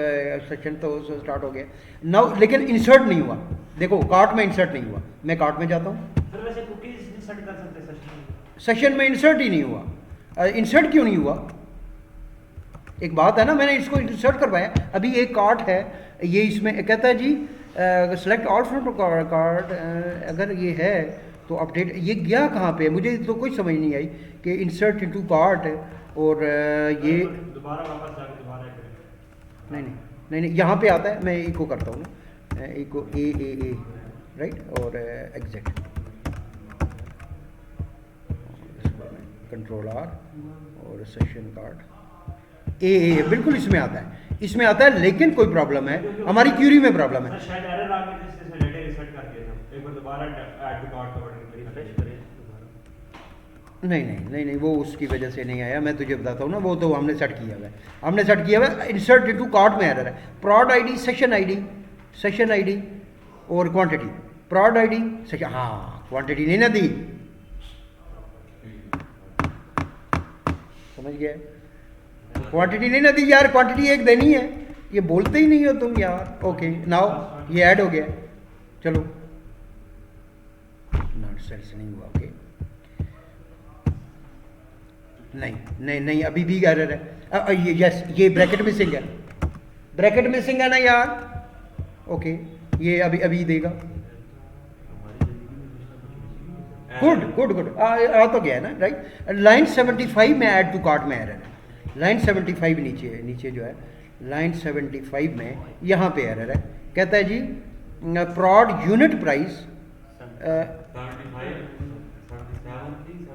A: सेक्शन तो स्टार्ट हो गया नाउ, लेकिन इंसर्ट नहीं हुआ। देखो कार्ट में इंसर्ट नहीं हुआ, मैं कार्ट में जाता हूँ,
B: सर वैसे कुकीज इंसर्ट कर सकते हैं
A: सेशन में, इंसर्ट ही नहीं हुआ। इंसर्ट क्यों नहीं हुआ, एक बात है ना, मैंने इसको इंसर्ट करवाया, अभी एक कार्ट है, ये इसमें कहता है जी सेलेक्ट ऑल फ्रॉम कार्ट, अगर ये है तो अपडेट, ये गया कहाँ पे, मुझे तो कोई समझ नहीं आई कि इंसर्ट इनटू कार्ट, और ये
B: दोबारा वापस जाके दोबारा करें,
A: नहीं यहाँ पे आता है, मैं इको करता हूँ ना, इको ए राइट, और एग्जैक्ट, कंट्रोल आर और सेशन कार्ड ए बिल्कुल इसमें आता है, इसमें आता है, लेकिन कोई प्रॉब्लम है, हमारी क्यूरी में प्रॉब्लम है।
B: सर शायद एरर आ गई थी, इससे डेटा रीसेट कर दिया था, एक बार दोबारा ऐड टू कार्ट का बटन क्लिक करें।
A: नहीं, वो उसकी वजह से नहीं आया, मैं तुझे बताता हूँ ना, वो तो हमने सेट किया हुआ है, हमने सेट किया हुआ है। इंसर्ट इनटू कार्ट में एरर है, प्रॉड आईडी, सेशन आईडी और क्वांटिटी, प्रॉड आईडी सेशन, हाँ क्वांटिटी नहीं ना दी, समझ गए, क्वांटिटी नहीं ना दी यार, क्वांटिटी एक देनी है, ये बोलते ही नहीं हो तुम यार। ओके नाउ ये ऐड हो गया, चलो नॉट सेल्स नहीं हुआ। ओके नहीं अभी भी एरर है। ये यस, ये ब्रैकेट मिसिंग है, ब्रैकेट मिसिंग है ना यार। ओके ये अभी देगा, गुड आ तो गया है ना, राइट। लाइन 75 में ऐड टू कार्ट में एरर है, लाइन 75 नीचे जो है, लाइन 75 में यहाँ पे एरर है, कहता है जी प्रॉड यूनिट प्राइस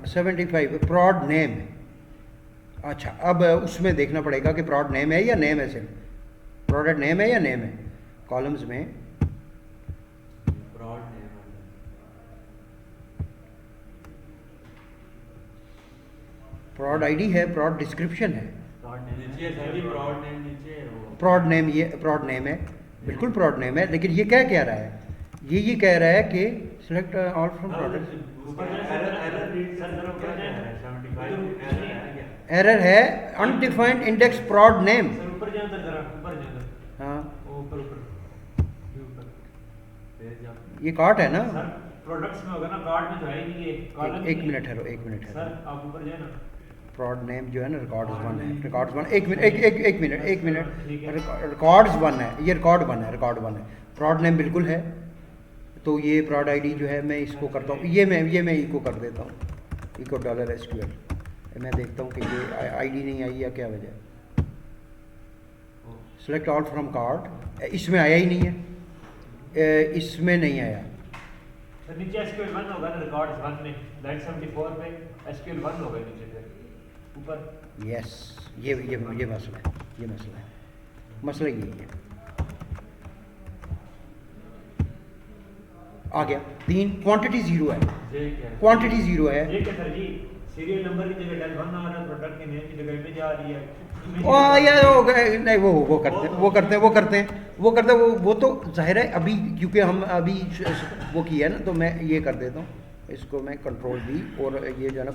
A: 75 प्रॉड नेम है। अच्छा अब उसमें देखना पड़ेगा कि प्रॉड नेम है या नेम है, सिर्फ प्रोडक्ट नेम है या नेम है, कॉलम्स में
B: प्रॉड नेम,
A: प्रॉड आईडी है, प्रॉड डिस्क्रिप्शन है,
B: नीचे सभी प्रॉड नेम नीचे है, वो
A: प्रॉड नेम, ये प्रॉड नेम है, बिल्कुल प्रॉड नेम है, लेकिन ये क्या कह रहा है, ये कह रहा है कि select all from product, error है अनडिफाइंड इंडेक्स प्रॉड नेम।
B: ऊपर जाओ जरा, ऊपर जाओ,
A: हाँ
B: ऊपर
A: ये कार्ट है ना,
B: सर प्रोडक्ट्स में होगा ना, कार्ड में तो है ही नहीं, ये कॉलम।
A: एक मिनट है, एक मिनट है
B: सर आप ऊपर जाए ना,
A: प्रॉड नेम जो है ना, रिकॉर्ड्स वन है, रिकॉर्ड्स वन, एक मिनट रिकॉर्ड्स वन है, ये रिकॉर्ड वन है, प्रॉड नेम बिल्कुल है। तो ये प्रॉड आईडी जो है मैं इसको करता हूँ, ये मैं इको कर देता हूँ, इको $SQL, मैं देखता हूँ कि ये आईडी नहीं आई या क्या वजह। सेलेक्ट ऑल फ्रॉम कार्ड, इसमें आया ही नहीं है, इसमें नहीं आया।
B: सर नीचे SQL 1 होगा ना, रिकॉर्ड्स 1 में लाइन 74 पे SQL 1 होगा नीचे पे ऊपर।
A: यस ये मसला यही है। आ गया 3, क्वांटिटी 0 है, क्वांटिटी 0 है।
B: ये क्या सर जी, सीरियल नंबर की जगह डेल 1 आ रहा है, प्रोडक्ट के नेम की जगह इमेज आ रही है।
A: यार नहीं वो करते हैं वो तो जाहिर है, अभी क्योंकि हम अभी वो किया है ना, तो मैं ये कर देता हूँ, इसको मैं कंट्रोल भी और ये जो है ना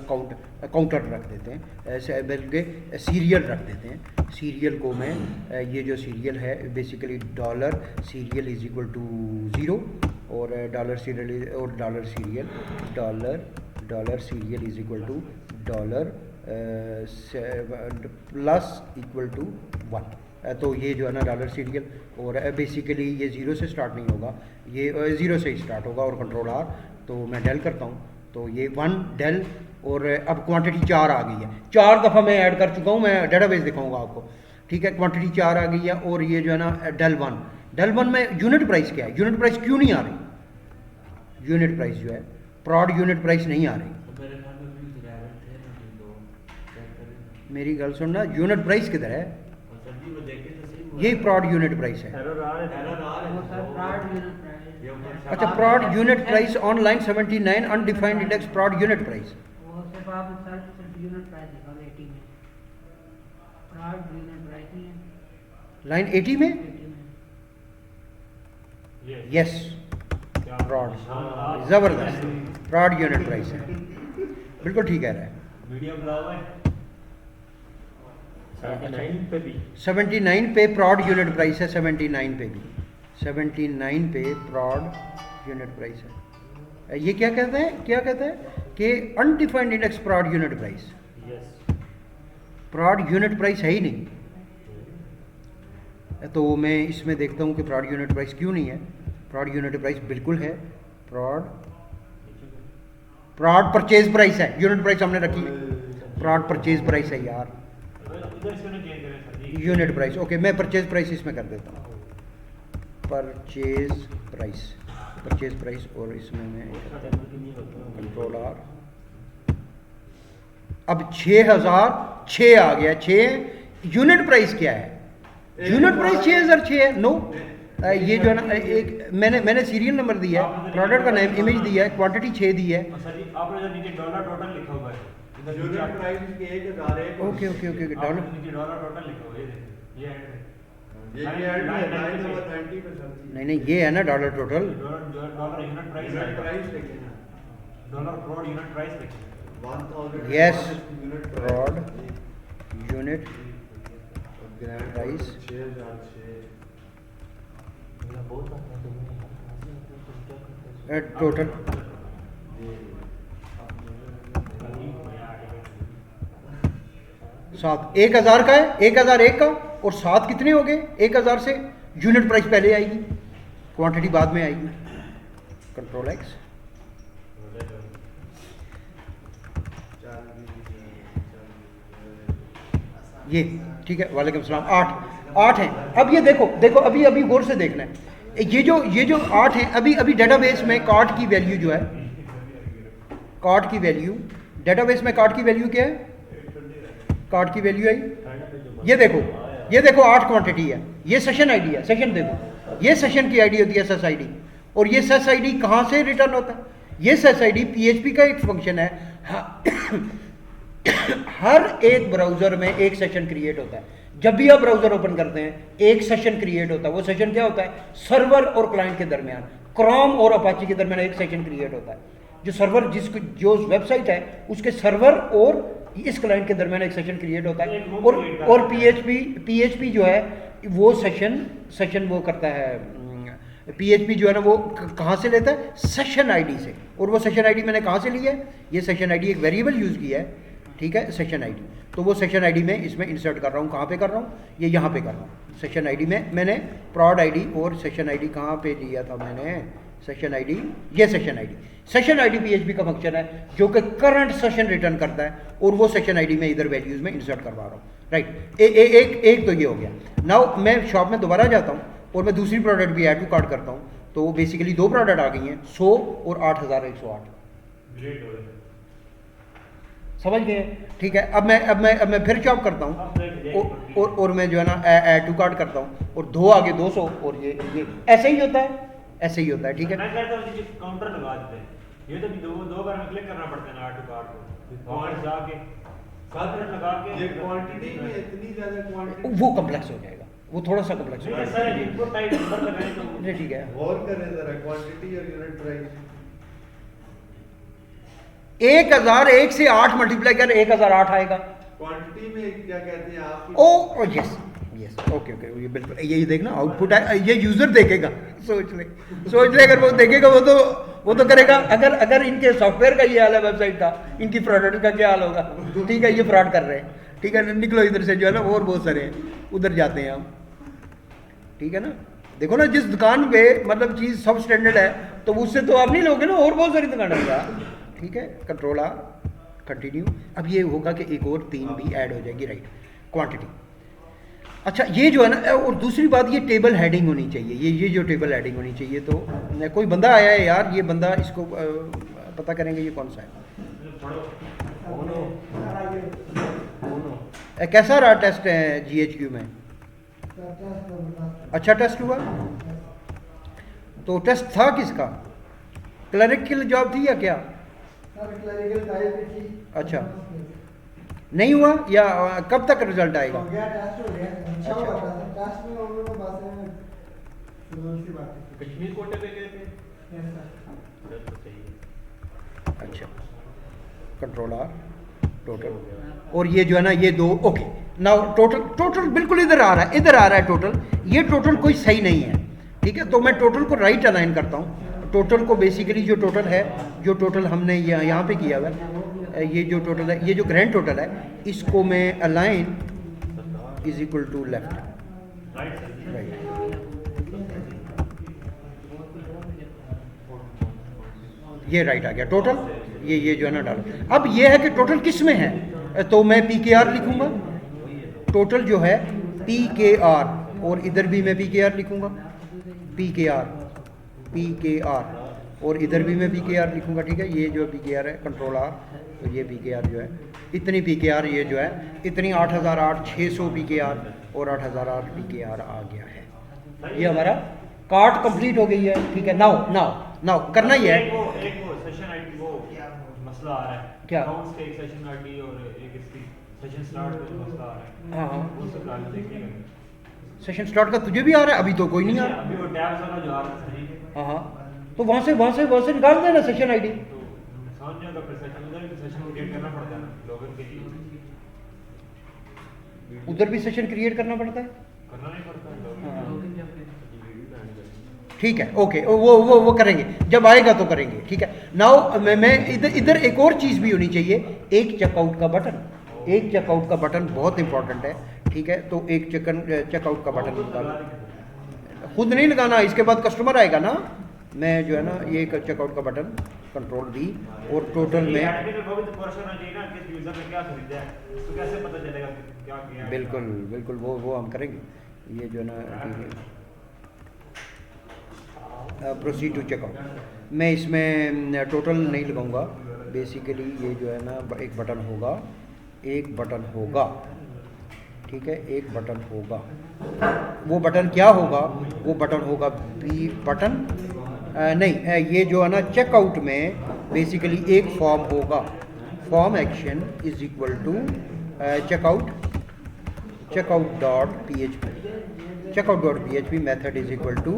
A: काउंटर रख देते हैं, ऐसे बल्कि सीरियल रख देते हैं। सीरियल को मैं ये जो सीरियल है basically dollar serial is equal to 0 और dollar serial is equal to dollar plus equal to 1। तो ये जो है ना डॉलर सीरियल, और बेसिकली ये 0 से स्टार्ट नहीं होगा, ये 0 से ही स्टार्ट होगा, और कंट्रोल आर, तो मैं डेल करता हूँ, तो ये 1 डेल, और अब क्वांटिटी 4 आ गई है, 4 दफ़ा मैं ऐड कर चुका हूँ, मैं डेटाबेस दिखाऊंगा आपको, ठीक है। क्वांटिटी 4 आ गई है, और ये जो है ना डेल 1 में यूनिट प्राइस क्या है, यूनिट प्राइस क्यों नहीं आ रही, यूनिट प्राइस जो है प्रॉड यूनिट प्राइस नहीं आ रही। मेरी गल सुनना, यूनिट प्राइस किधर है, यही प्रॉड यूनिट प्राइस है। अच्छा prod unit price on line 79 undefined index prod unit price, line 80 में, यस प्रॉड, जबरदस्त प्रॉड यूनिट प्राइस है, बिल्कुल ठीक कह रहा है।
B: वीडियो बुलाओ है 79 पे भी,
A: 79 पे प्रॉड यूनिट प्राइस है, 79 पे भी, 79 पे प्रॉड यूनिट प्राइस है। ये क्या कहता है कि undefined index prod unit price, प्रॉड यूनिट प्राइस है ही नहीं। तो मैं इसमें देखता हूँ कि प्रॉड यूनिट प्राइस क्यों नहीं है, प्रॉड यूनिट प्राइस बिल्कुल है, प्रॉड परचेज प्राइस है, यूनिट प्राइस हमने रखी है, प्रॉड परचेज प्राइस है यार, यूनिट प्राइस। ओके मैं परचेज प्राइस इसमें कर देता हूँ, परचेज प्राइस, और इसमें मैं कंट्रोल आर, अब 6006 आ गया, 6 यूनिट प्राइस क्या है? यूनिट प्राइस 6006 है। नो, ये जो है ना, एक मैंने सीरियल नंबर दिया है, प्रोडक्ट का नेम, इमेज दिया है, क्वांटिटी 6 दी है।
B: सर जी आपने जो नीचे डॉलर टोटल लिखा हुआ है, इधर
C: यूनिट प्राइस के 1001।
A: ओके ओके ओके डॉलर,
B: नीचे डॉलर टोटल लिखा हुआ है, ये देखिए, ये एंड में
C: ये ऐड में 90%।
A: नहीं नहीं, ये है ना dollar total.
B: Dollar unit price
C: unit
B: आएगा,
C: प्राइस लिखें ना,
B: डॉलर फ्रॉड यूनिट प्राइस लिखें।
C: 1000
A: Yes,
C: unit
A: fraud unit
C: grand
A: price
C: 6006।
A: Total सात, 1000 का है, 1001 का, और 7 कितने हो गए? 1000 से यूनिट प्राइस पहले आएगी, क्वांटिटी बाद में आएगी। कंट्रोल एक्स, ये ठीक है। वालेकुम सलाम। 8 हैं। अब ये देखो अभी गौर से देखना है, ये जो 8 हैं, अभी डेटाबेस में कार्ट की वैल्यू जो है, कार्ट की वैल्यू, डेटाबेस में कार्ट की वैल्यू क्या है? कार्ट की वैल्यू आई, ये देखो 8 क्वांटिटी है, ये सेशन आईडी है। सेशन देखो, ये सेशन की आईडी होती है सेस आईडी, और ये सेस आईडी कहाँ से रिटर्न होता है? ये सेस आईडी पीएचपी का एक फंक्शन है। हर एक ब्राउजर में एक सेशन क्रिएट होता है। जब भी आप ब्राउजर ओपन करते हैं एक सेशन क्रिएट होता है। वो सेशन क्या होता है? सर्वर और क्लाइंट के दरमियान, क्रोम और अपाची के दरमियान एक सेशन क्रिएट होता है। जो सर्वर जो वेबसाइट है उसके सर्वर और इस क्लाइंट के दरमियान एक सेशन क्रिएट होता है। और पीएचपी जो है वो सेशन वो करता है। पीएचपी जो है ना वो कहाँ से लेता है? सेशन आईडी से। और वो सेशन आईडी मैंने कहाँ से ली है? ये सेशन आईडी एक वेरिएबल यूज़ किया है, ठीक है, सेशन आईडी। तो वो सेशन आईडी में इसमें इंसर्ट कर रहा हूँ। कहाँ पे कर रहा हूँ? ये यहाँ पे कर रहा हूँ। सेशन आईडी में मैंने प्रॉड आईडी और सेशन आईडी कहाँ पे लिया था मैंने? सेशन आईडी, ये session ID. Session ID PHP का फंक्शन है जो कि करंट सेशन रिटर्न करता है, और वो सेशन आईडी में इधर वैल्यूज में इंसर्ट करवा रहा हूँ। राइट, एक तो ये हो गया। नाउ मैं शॉप में दोबारा जाता हूँ और मैं दूसरी प्रोडक्ट भी ऐड टू कार्ट करता हूँ। तो बेसिकली 2 प्रोडक्ट आ गई हैं, 100 और 8108।
B: ग्रेट हो गया,
A: समझ गए? ठीक है। अब मैं फिर चॉप करता हूँ और मैं जो है ना ऐड टू कार्ट करता हूँ, और 2 आगे 200, और ये ऐसे ही होता है, ऐसे ही होता है। ठीक है,
B: मैं कहता हूँ जी काउंटर लगा देते हैं। ये तो दो बार में क्लिक करना पड़ता है ना ऐड टू कार्ट को, वहाँ जाके साथ में लगा के
C: ये क्वांटिटी में इतनी ज्यादा क्वांटिटी,
A: वो कम्प्लेक्स हो जाएगा, वो थोड़ा सा कम्प्लेक्स हो
B: नहीं
A: जाएगा।
B: सर इनपुट टाइप नंबर लगाए तो
A: नहीं, ठीक है।
C: गौर करें जरा क्वांटिटी और यूनिट प्राइस।
A: 1001 से 8 मल्टीप्लाई कर 1008 आएगा।
C: क्वांटिटी में क्या कहते हैं आप?
A: ओ यस यस, ओके ओके, ये बिल्कुल यही देखना आउटपुट है, ये यूजर देखेगा। सोच ले अगर वो देखेगा वो तो करेगा। अगर इनके सॉफ्टवेयर का ये हाल है, वेबसाइट का, इनकी प्रोडक्ट का क्या हाल होगा? ठीक है, ये फ्रॉड कर रहे हैं। ठीक है, निकलो इधर से, जो है ना, और बहुत सारे हैं, उधर जाते हैं हम। ठीक है ना, देखो ना, जिस दुकान पे मतलब चीज़ सब स्टैंडर्ड है तो उससे तो आप नहीं लोगे ना, और बहुत सारी दुकानें हैं। ठीक है, कंट्रोल आ, कंटिन्यू। अब ये होगा कि एक और 3 भी ऐड हो जाएगी। Right, quantity. अच्छा, ये जो है ना, और दूसरी बात, ये टेबल हेडिंग होनी चाहिए। ये जो टेबल हेडिंग होनी चाहिए। तो कोई बंदा आया है यार, ये बंदा, इसको पता करेंगे ये कौन सा है। कैसा रहा टेस्ट है GHQ में? अच्छा टेस्ट हुआ? तो टेस्ट था किसका? क्लरिकल जॉब थी या क्या? अच्छा, नहीं हुआ या कब तक रिजल्ट आएगा?
B: कश्मीर कोटे पे गए थे।
A: अच्छा, कंट्रोल आर, टोटल। और ये जो है ना, ये 2, ओके। नाउ टोटल बिल्कुल इधर आ रहा है टोटल। ये टोटल कोई सही नहीं है। ठीक है, तो मैं टोटल को राइट अलाइन करता हूँ। टोटल को बेसिकली जो टोटल हमने यहाँ पे किया हुआ है, ये जो टोटल है, ये जो ग्रैंड टोटल है, इसको मैं align is equal to left, right. ये राइट आ गया टोटल। ये जो है ना डालो। अब ये है कि टोटल किस में है, तो मैं PKR लिखूंगा। टोटल जो है PKR, और इधर भी मैं PKR लिखूंगा, PKR, और इधर भी मैं PKR लिखूंगा। ठीक है, ये जो PKR है, कंट्रोल R, तो ये PKR जो है इतनी PKR ये जो है इतनी 8008 600 PKR और 8008 PKR आ गया है। ये हमारा कार्ड कंप्लीट हो गई है। ठीक है, नाउ नाउ नाउ करना ही है।
B: एक वो सेशन आईडी वो मसला आ रहा है
A: क्या?
B: अकाउंट्स के एक सेशन आईडी और एक इसकी सेशन स्टार्ट का मसला आ रहा है।
A: हाँ हाँ,
B: वो सब डाल देखिएगा।
A: सेशन स्टार्ट का तुझे भी आ रहा है? अभी तो कोई नहीं आ रहा।
B: अभी वो टैब्स वाला जो आ रहा है सही है,
A: हाँ हाँ, तो वहाँ से निकाल देना सेशन आईडी।
B: तो समझ नहीं होगा फिर सेशन उधर भी सेशन क्रिएट करना पड़ता है ना लॉगिन के लिए,
A: उधर भी सेशन क्रिएट करना पड़ता है।
B: करना नहीं पड़ता है
A: हाँ।
B: लॉगिन।
A: ठीक है, ओके, वो करेंगे जब आएगा तो करेंगे। ठीक है, नाउ मैं इधर एक और चीज़ भी होनी चाहिए, एक चेकआउट का बटन। एक चेकआउट का बटन बहुत इंपॉर्टेंट है। ठीक है, तो एक चेकआउट का बटन निकालो। खुद नहीं लगाना, इसके बाद कस्टमर आएगा ना। मैं जो है ना ये चेकआउट का बटन कंट्रोल V और टोटल में
B: वो भी तो पर्सन होना चाहिए ना किस यूजर ने क्या खरीदा है, उसको कैसे पता चलेगा कि क्या किया है।
A: बिल्कुल बिल्कुल वो हम करेंगे। ये जो है ना प्रोसीड टू चेकआउट, मैं इसमें टोटल नहीं लगाऊंगा। बेसिकली ये जो है ना एक बटन होगा। ठीक है, एक बटन होगा। वो बटन क्या होगा? वो बटन होगा बी बटन नहीं, ये जो है ना चेकआउट में बेसिकली एक फॉर्म होगा। Form action is equal to checkout dot PHP method is equal to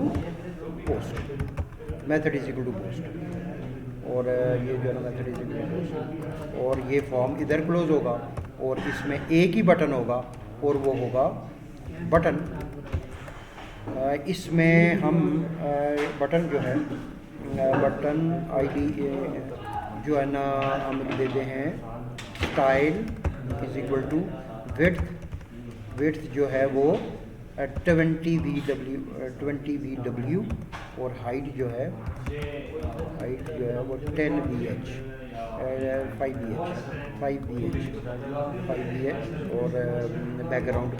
A: post. Method is equal to post और ये जो है ना method is equal to post और ये फॉर्म इधर क्लोज होगा और इसमें एक ही बटन होगा और वो होगा बटन। इसमें हम बटन जो है बटन आईडी जो है ना हम देते हैं style is equal to width जो है वो 20 VW और हाइट जो है वो 10 VH 5 VH और बैकग्राउंड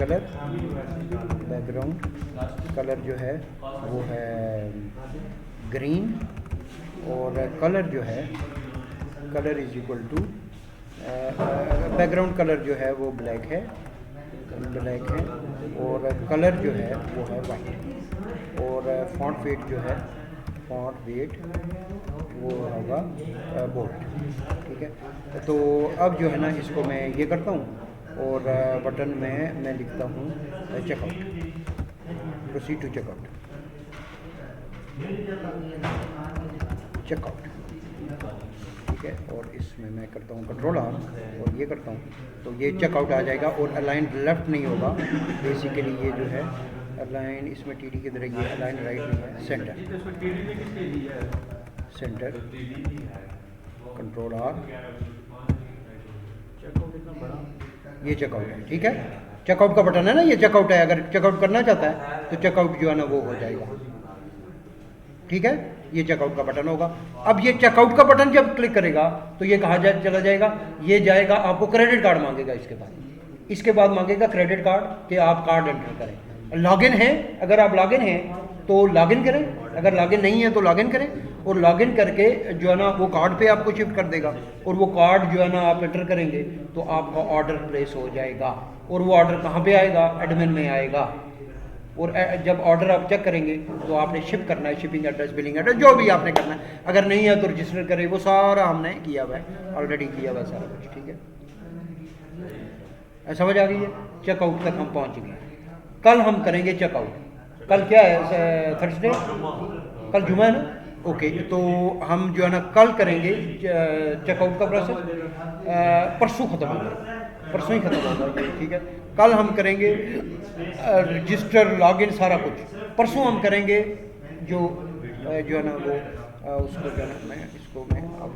A: कलर जो है वो है ग्रीन और कलर जो है colour is equal to background colour जो है वो ब्लैक है और कलर जो है वो है वाइट और फॉन्ट वेट जो है वो होगा बोल्ड। ठीक है, तो अब जो है ना इसको मैं ये करता हूँ और बटन में मैं लिखता हूँ चेकआउट, प्रोसीड टू चेकआउट। ठीक है, और इसमें मैं करता हूँ कंट्रोल R और ये करता हूँ तो ये चेकआउट आ जाएगा और अलाइन लेफ्ट नहीं होगा। बेसिकली ये जो है अलाइन इसमें TD की तरह ये अलाइन राइट नहीं है, सेंटर कंट्रोल R, ये चेकआउट है। ठीक है, चेकआउट का बटन है ना, ये चेकआउट है। अगर चेकआउट करना चाहता है तो चेकआउट जो है ना वो हो जाएगा। ठीक है, ये चेकआउट का बटन होगा। अब ये चेकआउट का बटन जब क्लिक करेगा तो ये कहाँ चला जाएगा? ये जाएगा, आपको क्रेडिट कार्ड मांगेगा। इसके बाद मांगेगा क्रेडिट कार्ड कि आप कार्ड एंटर करें। लॉगिन है, अगर आप लॉगिन हैं तो लॉगिन करें, अगर लॉगिन नहीं है तो लॉगिन करें और लॉगिन करके जो है ना वो कार्ड पे आपको शिफ्ट कर देगा और वो कार्ड जो है ना आप एंटर करेंगे तो आपका ऑर्डर प्लेस हो जाएगा। और वो ऑर्डर कहाँ पे आएगा? एडमिन में आएगा। और जब ऑर्डर आप चेक करेंगे तो आपने शिप करना है, शिपिंग एड्रेस, बिलिंग एड्रेस, जो भी आपने करना है। अगर नहीं है तो रजिस्टर करें, वो सारा हमने किया हुआ है, ऑलरेडी किया हुआ है सारा कुछ। ठीक है, समझ आ गई है? चेकआउट तक हम पहुंच गए। कल हम करेंगे चेकआउट। कल क्या है? थर्सडे, कल जुमा है ना? ओके, तो हम जो है ना कल करेंगे चेकआउट का प्रोसेस। परसों ख़त्म होगा, परसों ही ख़त्म होगा ये। ठीक है, कल हम करेंगे रजिस्टर, लॉगिन, सारा कुछ परसों हम करेंगे। जो है ना वो उसको जो है ना मैं इसको मैं आप